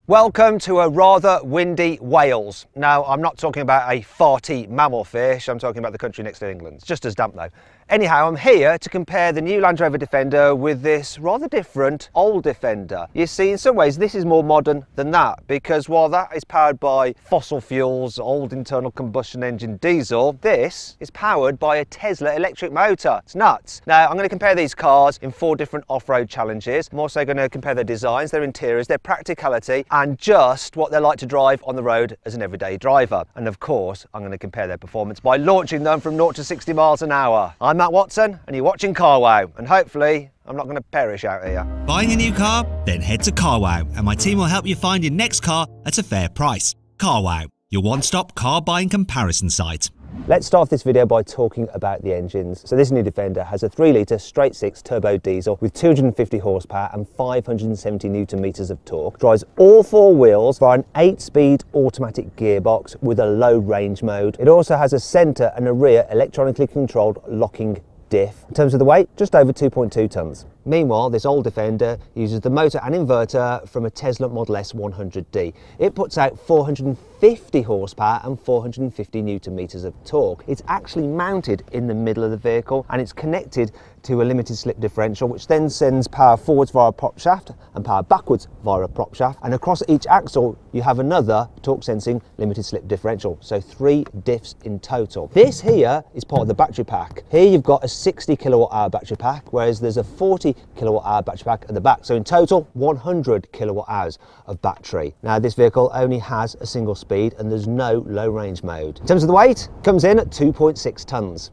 Welcome to a rather windy Wales. Now, I'm not talking about a farty mammal fish, I'm talking about the country next to England. It's just as damp though. Anyhow, I'm here to compare the new Land Rover Defender with this rather different old Defender. You see, in some ways, this is more modern than that, because while that is powered by fossil fuels, old internal combustion engine diesel, this is powered by a Tesla electric motor. It's nuts. Now, I'm going to compare these cars in 4 different off-road challenges. I'm also going to compare their designs, their interiors, their practicality, and just what they're like to drive on the road as an everyday driver. And of course, I'm going to compare their performance by launching them from 0 to 60 miles an hour. I'm Matt Watson, and you're watching Carwow, and hopefully I'm not going to perish out here. Buying a new car? Then head to Carwow, and my team will help you find your next car at a fair price. Carwow, your one-stop car buying comparison site. Let's start this video by talking about the engines. So this new Defender has a 3-litre straight-six turbo diesel with 250 horsepower and 570 newton meters of torque. Drives all 4 wheels via an 8-speed automatic gearbox with a low range mode. It also has a centre and a rear electronically controlled locking diff. In terms of the weight, just over 2.2 tonnes. Meanwhile, this old Defender uses the motor and inverter from a Tesla Model S 100D. It puts out 450 horsepower and 450 newton meters of torque. It's actually mounted in the middle of the vehicle, and it's connected to a limited slip differential, which then sends power forwards via a prop shaft and power backwards via a prop shaft. And across each axle, you have another torque sensing limited slip differential. So 3 diffs in total. This here is part of the battery pack. Here you've got a 60 kilowatt hour battery pack, whereas there's a 40 kilowatt hour battery pack at the back. So in total, 100 kilowatt hours of battery. Now this vehicle only has a single speed and there's no low range mode. In terms of the weight, comes in at 2.6 tonnes.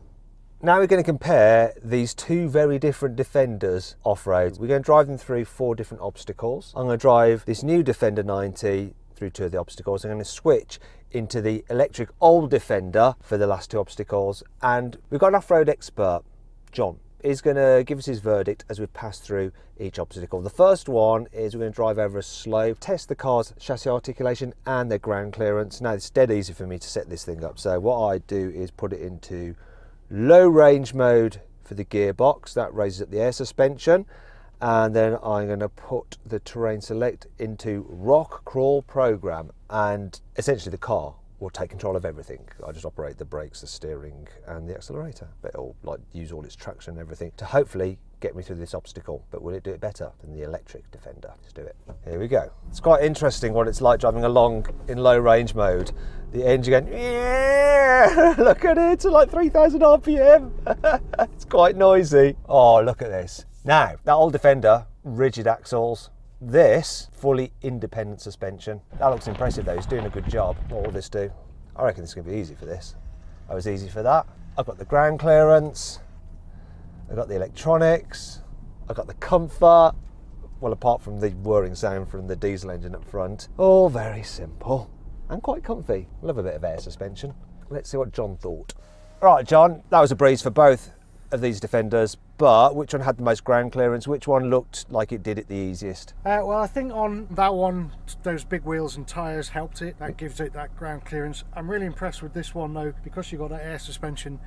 Now we're going to compare these 2 very different Defenders off-road. We're going to drive them through 4 different obstacles. I'm going to drive this new Defender 90 through 2 of the obstacles. I'm going to switch into the electric old Defender for the last 2 obstacles. And we've got an off-road expert, John, is going to give us his verdict as we pass through each obstacle. The first one is we're going to drive over a slope, test the car's chassis articulation and their ground clearance. Now it's dead easy for me to set this thing up. So what I do is put it into low range mode for the gearbox. That raises up the air suspension, and then I'm going to put the terrain select into rock crawl program, and essentially the car will take control of everything. I just operate the brakes, the steering and the accelerator, but it'll use all its traction and everything to hopefully get me through this obstacle. But will it do it better than the electric Defender? Let's do it. Here we go. It's quite interesting what it's like driving along in low range mode. The engine going, yeah, look at it, it's like 3,000 RPM. It's quite noisy. Oh, look at this. Now, that old Defender, rigid axles. This, fully independent suspension. That looks impressive though, it's doing a good job. What will this do? I reckon this is going to be easy for this. That was easy for that. I've got the ground clearance, I've got the electronics, I've got the comfort, well, apart from the whirring sound from the diesel engine up front. All very simple and quite comfy. Love a bit of air suspension. Let's see what John thought. Right, John, that was a breeze for both of these Defenders, but which one had the most ground clearance? Which one looked like it did it the easiest? Well, I think on that one, those big wheels and tyres helped it. That gives it that ground clearance. I'm really impressed with this one though, because you got that air suspension.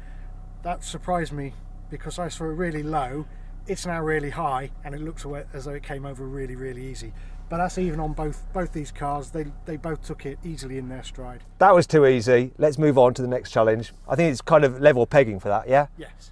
That surprised me, because I saw it really low. It's now really high, and it looks as though it came over really, really easy. But that's even on both these cars. They both took it easily in their stride. That was too easy. Let's move on to the next challenge. I think it's kind of level pegging for that, yeah? Yes.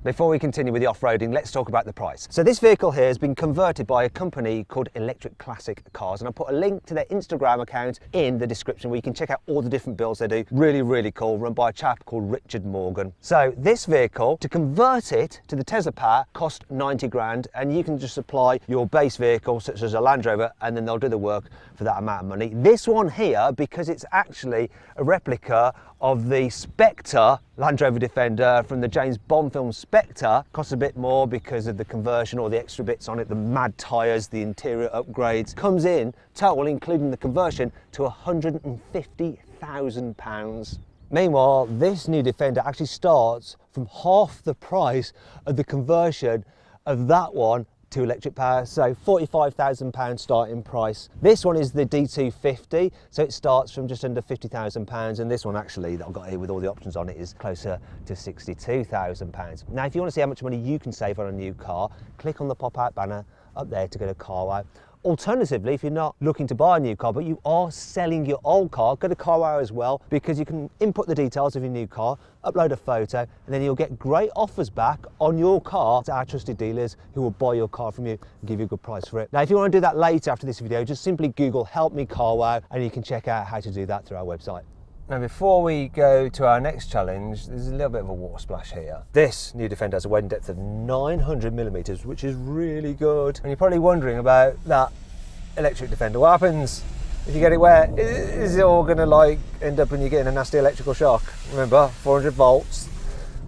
Before we continue with the off-roading, let's talk about the price. So this vehicle here has been converted by a company called Electric Classic Cars, and I'll put a link to their Instagram account in the description where you can check out all the different builds they do. Really, really cool, run by a chap called Richard Morgan. So this vehicle, to convert it to the Tesla power, cost 90 grand, and you can just supply your base vehicle, such as a Land Rover, and then they'll do the work for that amount of money. This one here, because it's actually a replica of the Spectre Land Rover Defender from the James Bond film Spectre, costs a bit more because of the conversion, or the extra bits on it, the mad tyres, the interior upgrades. Comes in total, including the conversion, to £150,000. Meanwhile, this new Defender actually starts from half the price of the conversion of that one to electric power, so £45,000 starting price. This one is the D250, so it starts from just under £50,000, and this one actually that I've got here with all the options on it is closer to £62,000. Now, if you want to see how much money you can save on a new car, click on the pop-out banner up there to go to Carwow. Alternatively, if you're not looking to buy a new car, but you are selling your old car, go to carwow as well, because you can input the details of your new car, upload a photo, and then you'll get great offers back on your car to our trusted dealers who will buy your car from you and give you a good price for it. Now, if you want to do that later after this video, just simply Google "Help Me Carwow" and you can check out how to do that through our website. Now, before we go to our next challenge, there's a little bit of a water splash here. This new Defender has a wading depth of 900mm, which is really good. And you're probably wondering about that electric Defender. What happens if you get it wet? Is it all gonna like end up and you're getting a nasty electrical shock? Remember, 400 volts.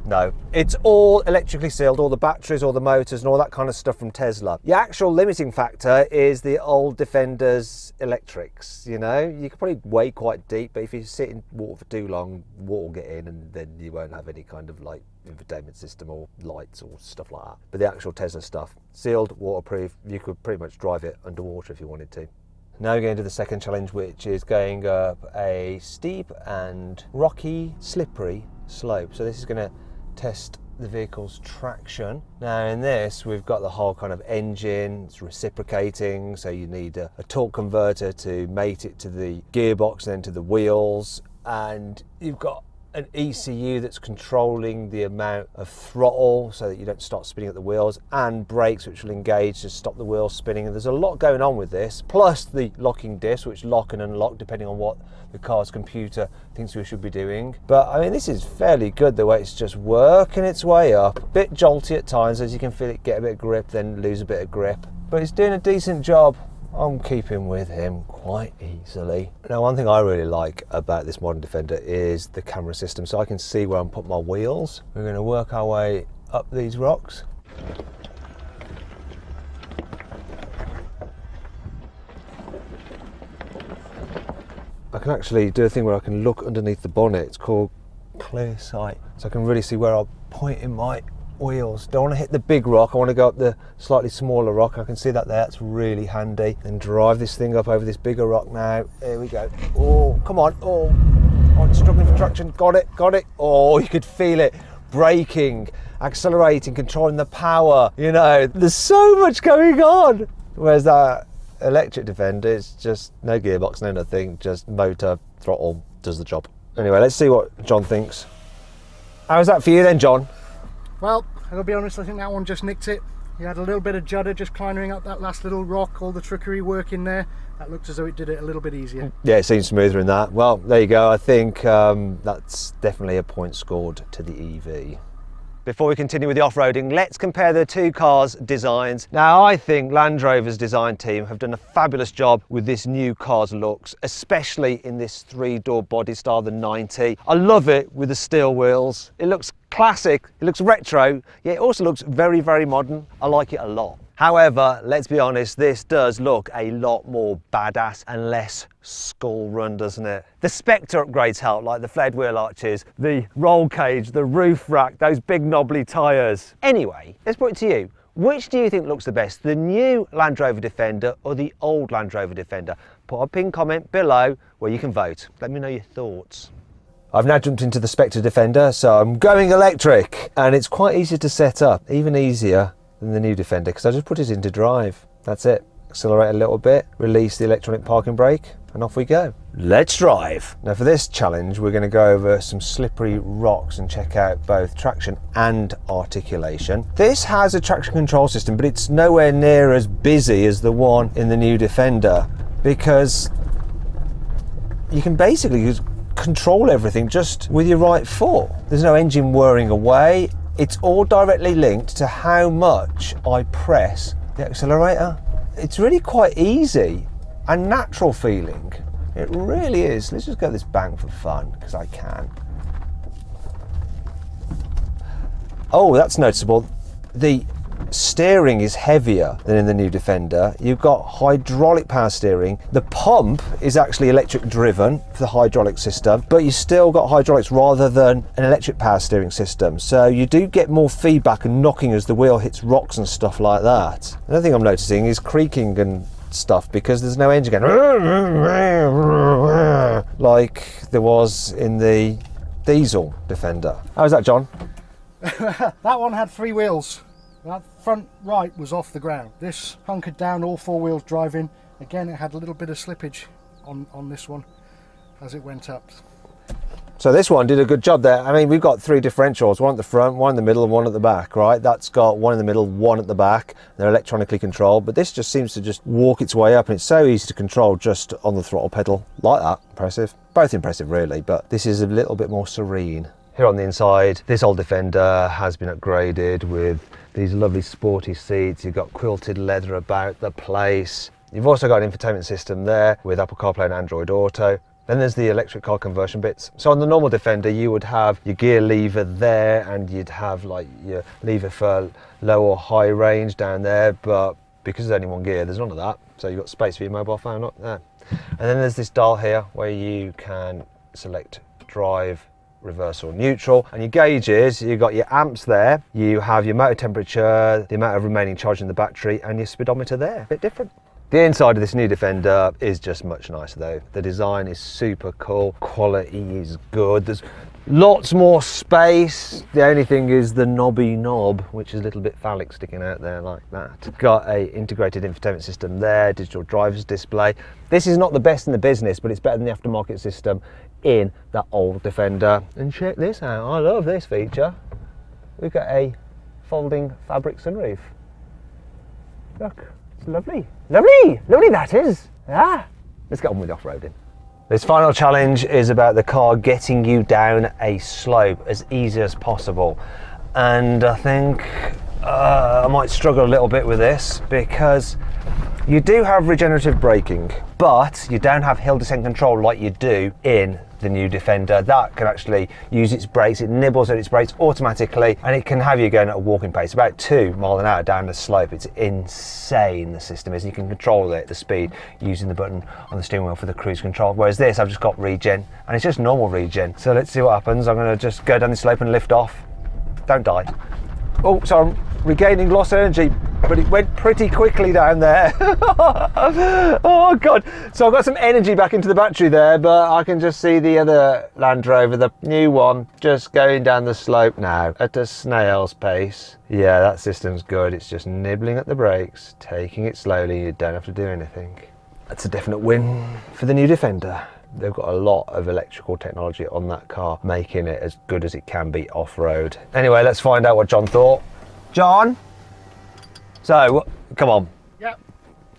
No, it's all electrically sealed, all the batteries, all the motors and all that kind of stuff from Tesla. The actual limiting factor is the old Defender's electrics, you know? You can probably wade quite deep, but if you sit in water for too long, water will get in and then you won't have any kind of like infotainment system or lights or stuff like that. But the actual Tesla stuff, sealed, waterproof, you could pretty much drive it underwater if you wanted to. Now we're going to the second challenge, which is going up a steep and rocky, slippery slope. So this is going to test the vehicle's traction. Now in this we've got the whole kind of engine, it's reciprocating, so you need a torque converter to mate it to the gearbox and then to the wheels, and you've got an ECU that's controlling the amount of throttle so that you don't start spinning at the wheels, and brakes which will engage to stop the wheels spinning. And there's a lot going on with this, plus the locking discs which lock and unlock depending on what the car's computer thinks we should be doing. But I mean, this is fairly good the way it's just working its way up. A bit jolty at times as you can feel it get a bit of grip then lose a bit of grip, but it's doing a decent job. I'm keeping with him quite easily. Now, one thing I really like about this modern Defender is the camera system, so I can see where I'm putting my wheels. We're going to work our way up these rocks. I can actually do a thing where I can look underneath the bonnet. It's called clear sight, so I can really see where I'm pointing my wheels. Don't want to hit the big rock, I want to go up the slightly smaller rock. I can see that there, that's really handy. And drive this thing up over this bigger rock now. Here we go. Oh, come on. Oh, I'm struggling for traction. Got it, got it. Oh, you could feel it. Braking, accelerating, controlling the power. You know, there's so much going on. Whereas that electric Defender, it's just no gearbox, no nothing, just motor, throttle, does the job. Anyway, let's see what John thinks. How's that for you then, John? Well, I'll be honest, I think that one just nicked it. You had a little bit of judder just climbing up that last little rock, all the trickery work in there. That looked as though it did it a little bit easier. Yeah, it seems smoother in that. Well, there you go. I think that's definitely a point scored to the EV. Before we continue with the off-roading, let's compare the two cars' designs. Now, I think Land Rover's design team have done a fabulous job with this new car's looks, especially in this three-door body style, the 90. I love it with the steel wheels. It looks classic, it looks retro, yet it also looks very, very modern. I like it a lot. However, let's be honest, this does look a lot more badass and less skull run, doesn't it? The Spectre upgrades help, like the flared wheel arches, the roll cage, the roof rack, those big knobbly tyres. Anyway, let's put it to you. Which do you think looks the best, the new Land Rover Defender or the old Land Rover Defender? Put a pinned comment below where you can vote. Let me know your thoughts. I've now jumped into the Spectre Defender, so I'm going electric, and it's quite easy to set up, even easier than the new Defender, because I just put it into drive. That's it. Accelerate a little bit, release the electronic parking brake, and off we go. Let's drive. Now for this challenge, we're going to go over some slippery rocks and check out both traction and articulation. This has a traction control system, but it's nowhere near as busy as the one in the new Defender, because you can basically just control everything just with your right foot. There's no engine whirring away. It's all directly linked to how much I press the accelerator. It's really quite easy and natural feeling. It really is. Let's just go this bank for fun, because I can. Oh, that's noticeable. The steering is heavier than in the new Defender. You've got hydraulic power steering. The pump is actually electric driven for the hydraulic system, but you still got hydraulics rather than an electric power steering system. So you do get more feedback and knocking as the wheel hits rocks and stuff like that. Another thing I'm noticing is creaking and stuff, because there's no engine going like there was in the diesel Defender. How's that, John? That one had three wheels. That front right was off the ground. This hunkered down, all four wheels driving. Again, it had a little bit of slippage on this one as it went up. So this one did a good job there. I mean, we've got three differentials, one at the front, one in the middle, and one at the back, right? That's got one in the middle, one at the back. They're electronically controlled, but this just seems to just walk its way up, and it's so easy to control just on the throttle pedal like that. Impressive. Both impressive, really, but this is a little bit more serene. Here on the inside, this old Defender has been upgraded with these lovely sporty seats. You've got quilted leather about the place. You've also got an infotainment system there with Apple CarPlay and Android Auto. Then there's the electric car conversion bits. So on the normal Defender, you would have your gear lever there, and you'd have like your lever for low or high range down there, but because there's only one gear, there's none of that. So you've got space for your mobile phone up there. And then there's this dial here where you can select drive, reverse or neutral, and your gauges, you've got your amps there, you have your motor temperature, the amount of remaining charge in the battery, and your speedometer there. A bit different. The inside of this new Defender is just much nicer though. The design is super cool, quality is good, there's lots more space. The only thing is the knobby knob, which is a little bit phallic sticking out there like that. Got a integrated infotainment system there, digital driver's display. This is not the best in the business, but it's better than the aftermarket system in that old Defender. And check this out, I love this feature. We've got a folding fabric sunroof. Look. It's lovely. Lovely! Lovely that is! Ah! Let's get on with the off-roading. This final challenge is about the car getting you down a slope as easy as possible. And I think I might struggle a little bit with this because you do have regenerative braking, but you don't have hill descent control like you do in the new Defender. That can actually use its brakes, it nibbles at its brakes automatically, and it can have you going at a walking pace, about 2 miles an hour down the slope. It's insane, the system is. You can control it, the speed, using the button on the steering wheel for the cruise control. Whereas this, I've just got regen, and it's just normal regen. So let's see what happens. I'm gonna just go down the slope and lift off. Don't die. Oh, so I'm regaining lost energy, but it went pretty quickly down there. Oh God. So I've got some energy back into the battery there, but I can just see the other Land Rover, the new one, just going down the slope now at a snail's pace. Yeah, that system's good. It's just nibbling at the brakes, taking it slowly. You don't have to do anything. That's a definite win for the new Defender. They've got a lot of electrical technology on that car, making it as good as it can be off-road. Anyway, let's find out what John thought. John? So, come on. Yep,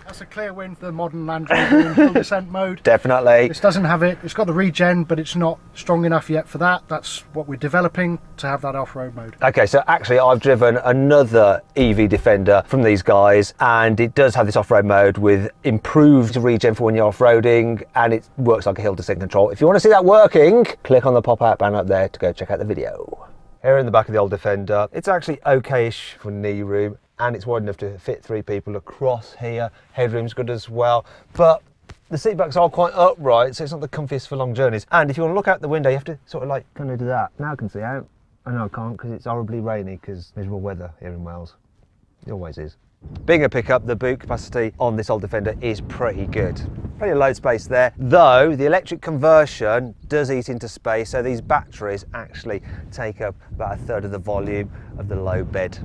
that's a clear win for the modern Land Rover in hill descent mode. Definitely. This doesn't have it, it's got the regen, but it's not strong enough yet for that. That's what we're developing to have that off-road mode. Okay, so actually I've driven another EV Defender from these guys, and it does have this off-road mode with improved regen for when you're off-roading, and it works like a hill descent control. If you want to see that working, click on the pop-out banner up there to go check out the video. Here in the back of the old Defender, it's actually okay-ish for knee room, and it's wide enough to fit 3 people across here. Headroom's good as well, but the seat backs are quite upright, so it's not the comfiest for long journeys. And if you want to look out the window, you have to sort of like kind of do that. Now I can see out. I know I can't because it's horribly rainy because miserable weather here in Wales. It always is. Being a pickup, the boot capacity on this old Defender is pretty good. Plenty of load space there, though the electric conversion does eat into space, so these batteries actually take up about 1/3 of the volume of the low bed.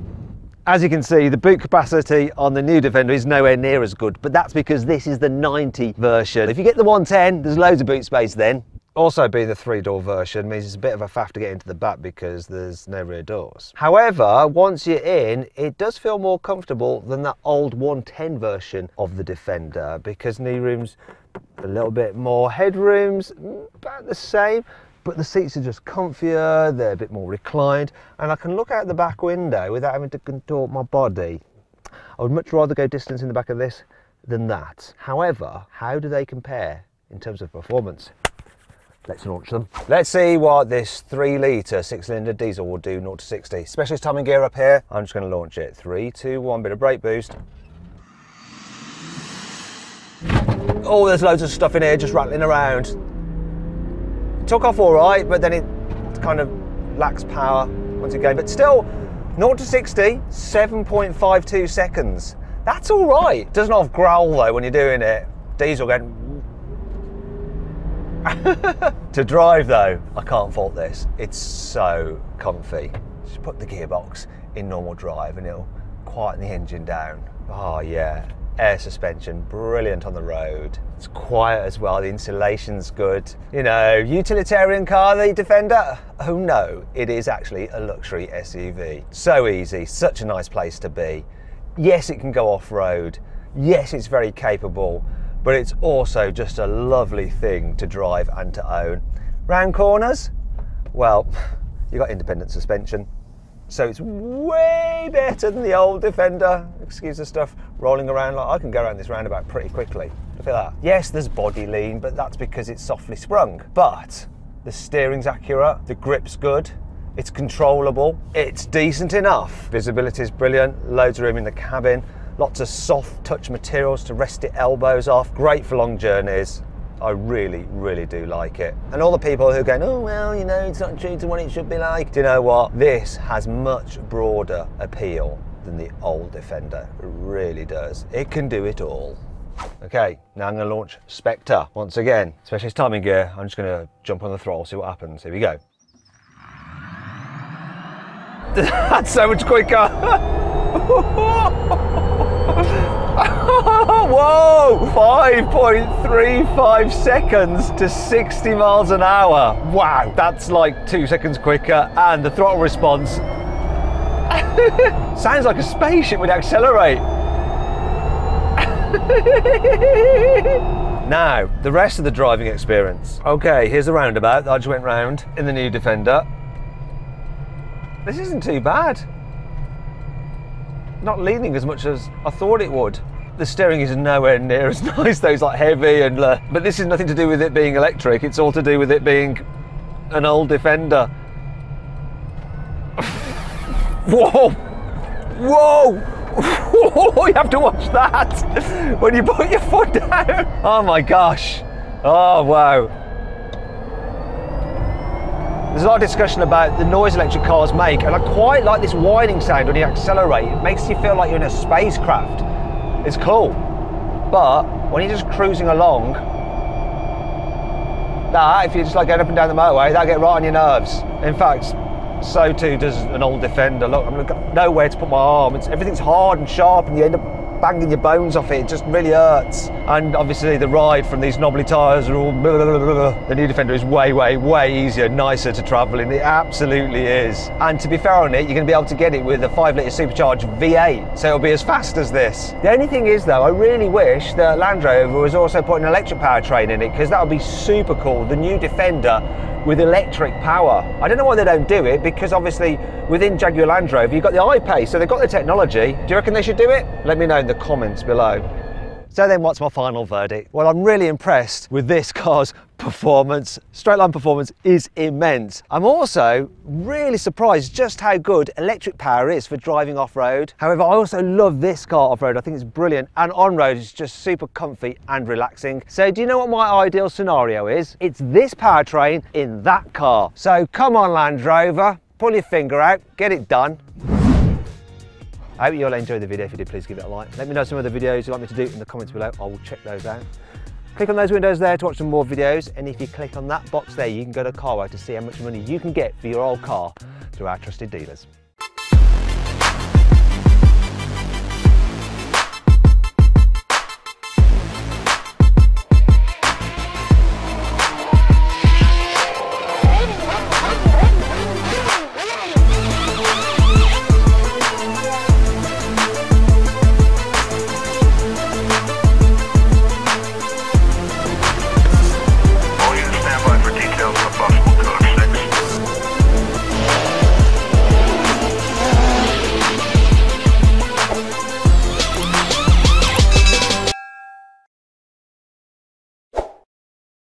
As you can see, the boot capacity on the new Defender is nowhere near as good, but that's because this is the 90 version. If you get the 110, there's loads of boot space then. Also, being the 3-door version means it's a bit of a faff to get into the back because there's no rear doors. However, once you're in, it does feel more comfortable than that old 110 version of the Defender, because knee room's a little bit more, headroom's about the same, but the seats are just comfier, they're a bit more reclined, and I can look out the back window without having to contort my body. I would much rather go distance in the back of this than that. However, how do they compare in terms of performance? Let's launch them. Let's see what this 3-litre 6-cylinder diesel will do 0 to 60. Specialist timing gear up here. I'm just going to launch it. 3, 2, 1, bit of brake boost. Oh, there's loads of stuff in here just rattling around. It took off all right, but then it kind of lacks power once again. But still, 0 to 60, 7.52 seconds. That's all right. Doesn't have growl though when you're doing it. Diesel going. To drive though, I can't fault this. It's so comfy. Just put the gearbox in normal drive and it'll quieten the engine down. Oh yeah, air suspension, brilliant on the road. It's quiet as well, the insulation's good. You know, utilitarian car, the Defender? Oh no, it is actually a luxury SUV. So easy, such a nice place to be. Yes, it can go off-road. Yes, it's very capable, but it's also just a lovely thing to drive and to own. Round corners? Well, you got independent suspension. So it's way better than the old Defender. Excuse the stuff rolling around. Like I can go around this roundabout pretty quickly. Look at that. Yes, there's body lean, but that's because it's softly sprung. But the steering's accurate, the grip's good, it's controllable, it's decent enough. Visibility is brilliant, loads of room in the cabin, lots of soft touch materials to rest the elbows off. Great for long journeys. I really, really do like it. And all the people who are going, oh, well, you know, it's not true to what it should be like. Do you know what? This has much broader appeal than the old Defender. It really does. It can do it all. Okay, now I'm going to launch Spectre. Once again, specialist timing gear. I'm just going to jump on the throttle, see what happens. Here we go. That's so much quicker. Whoa! 5.35 seconds to 60 miles an hour. Wow, that's like 2 seconds quicker, and the throttle response sounds like a spaceship would accelerate. Now, the rest of the driving experience. Okay, here's the roundabout that I just went round in the new Defender. This isn't too bad. Not leaning as much as I thought it would. The steering is nowhere near as nice though, it's like heavy and but this is nothing to do with it being electric, it's all to do with it being an old Defender. Whoa! Whoa! You have to watch that when you put your foot down. Oh my gosh. Oh wow. There's a lot of discussion about the noise electric cars make, and I quite like this whining sound when you accelerate. It makes you feel like you're in a spacecraft. It's cool, but when you're just cruising along, that, if you're just like going up and down the motorway, that'll get right on your nerves. In fact, so too does an old Defender. Look, I've got nowhere to put my arm. Everything's hard and sharp, and you end up banging your bones off it. It just really hurts. And obviously the ride from these knobbly tyres are all blah, blah, blah, blah. The new Defender is way, way, way easier, nicer to travel in. It absolutely is. And to be fair on it, you're going to be able to get it with a 5-litre supercharged V8, so it'll be as fast as this. The only thing is though, I really wish that Land Rover was also putting an electric powertrain in it, because that would be super cool. The new Defender with electric power. I don't know why they don't do it, because obviously within Jaguar Land Rover you've got the I-Pace, so they've got the technology. Do you reckon they should do it? Let me know in the comments below. So then what's my final verdict? Well, I'm really impressed with this car's performance. Straight line performance is immense. I'm also really surprised just how good electric power is for driving off-road. However, I also love this car off-road. I think it's brilliant, and on-road it's just super comfy and relaxing. So do you know what my ideal scenario is? It's this powertrain in that car. So come on, Land Rover, pull your finger out, get it done. I hope you all enjoyed the video. If you did, please give it a like. Let me know some other videos you'd like me to do in the comments below. I will check those out. Click on those windows there to watch some more videos, and if you click on that box there, you can go to Carwow to see how much money you can get for your old car through our trusted dealers.